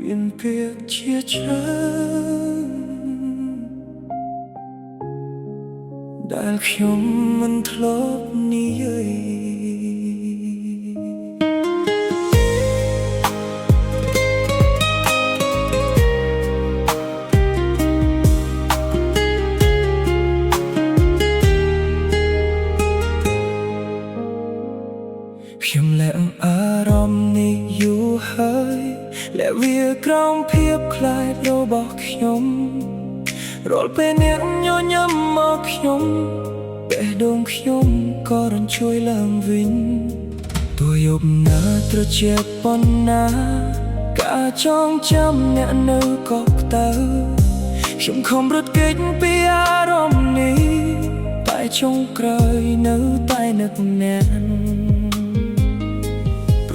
មានពាក្យជាច្រើនដែលខ្ញុំមិនធ្លាប់និយាយខ្ញុំលែងអារម្មណ៍នេះយូរហើយและវាក្រោមភាពខ្លាចរបស់ខ្ញុំរាល់ពេលអ្នកញញឹមមកខ្ញុំបេះដូងខ្ញុំក៏រញ្ជួយឡើងវិញទោះយប់ណាត្រជាក់ប៉ុណ្ណាការចងចាំអ្នកនៅកក់ក្តៅខ្ញុំខំរត់គេចពីអារម្មណ៍នេះតែចុងក្រោយនៅតែនឹកអ្នក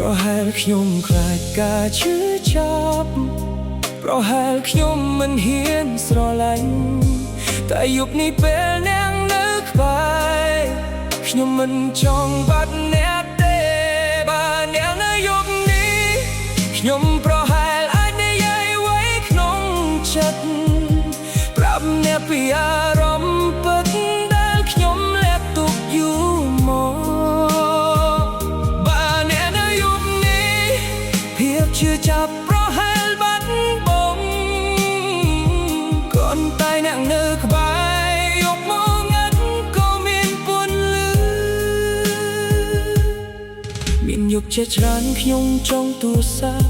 ប្រហែលខ្ញុំខ្លាចការឈឺចាប់ប្រហែលខ្ញុំមិនហ៊ានស្រឡាញ់តែយប់នេះពេលអ្នកនៅក្បែរខ្ញុំមិនចង់បាត់អ្នកទេបើអ្នកនៅយប់នេះខ្ញុំប្រហែលអាចនិយាយអ្វីក្នុងចិត្តប្រាប់អ្នកពីអារម្មណ៍ពិតដែលខ្ញុំលាក់ទុកយូរមកជឿចាប់ប្រហែលបាត់បង់ก่อนตายអ្នកនៅក្បែរយកមកងាត់ក៏មានពន្លឺមានយប់ជាច្រើនខ្ញុំចង់ទូរស័ព្ទ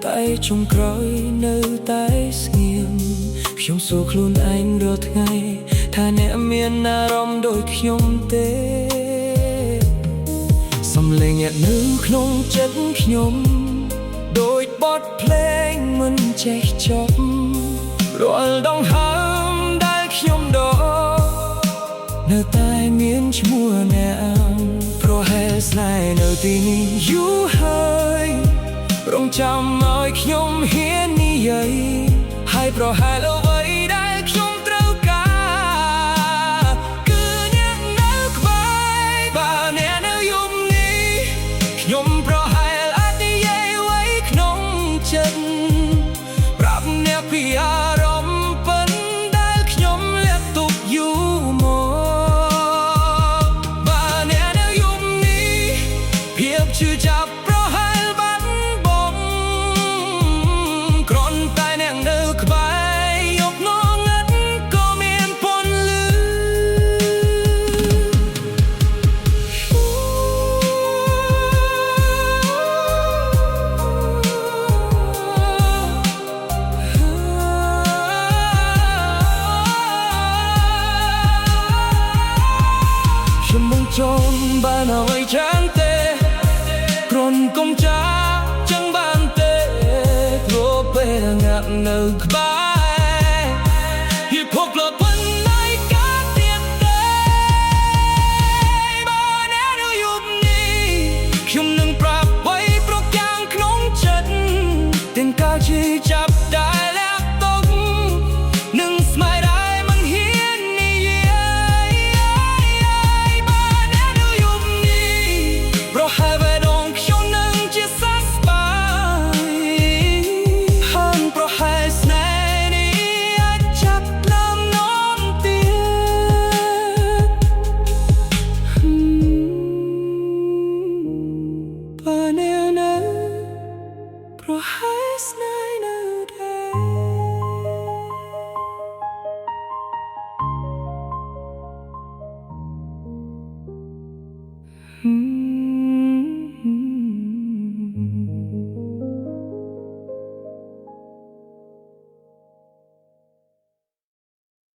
តែចុងក្រោយនៅតែស្ងៀមខ្ញុំសួរខ្លួនឯងរាល់ថ្ងៃថាអ្នកមានអារម្មណ៍ដូចខ្ញុំទេសំឡេងអ្នកនៅក្នុងចិត្តខ្ញុំដូចបទភ្លេងមិនចេះចប់រាល់ដងហើមដែលខ្ញុំដកនៅតែមានឈ្មោះអ្នកប្រហែលស្នេហ៍នៅទីនេះយូរហើយរងចាំឲ្យខ្ញុំហ៊ាននិយាយហើយប្រហែលអ្វីដែលខ្ញុំត្រូវការគឺអ្នកនៅក្បែរបើអ្នកនៅយប់នេះខ្ញុំប្រហែលប្រាប់អ្នកពីអារម្មណ៍ពិតដែលខ្ញុំលាក់ទុកយូរមកបើអ្នកនៅយប់នេះភាពឈឺចាប់ប្រហែលបាត់បង់គ្រាន់តែអ្នកនៅក្បែរយកមកងាត់ក៏មានពន្លឺខ្ញុំមិនចង់បានអ្វីច្រើនទេគ្រាន់កុំចាចឹងបានទេព្រោះពេលងាត់នៅក្បែរពិភពលោកមិនได้កើតទៀតទេបើអ្នកនៅយប់នេះខ្ញុំនឹងប្រាប់អ្វីប្រកាំងក្នុងចិត្តទាំងការជឿចាប់ដែលលាក់ទុកនឹងស្មារតីប្រហែលស្នេហ៍នៅដែរ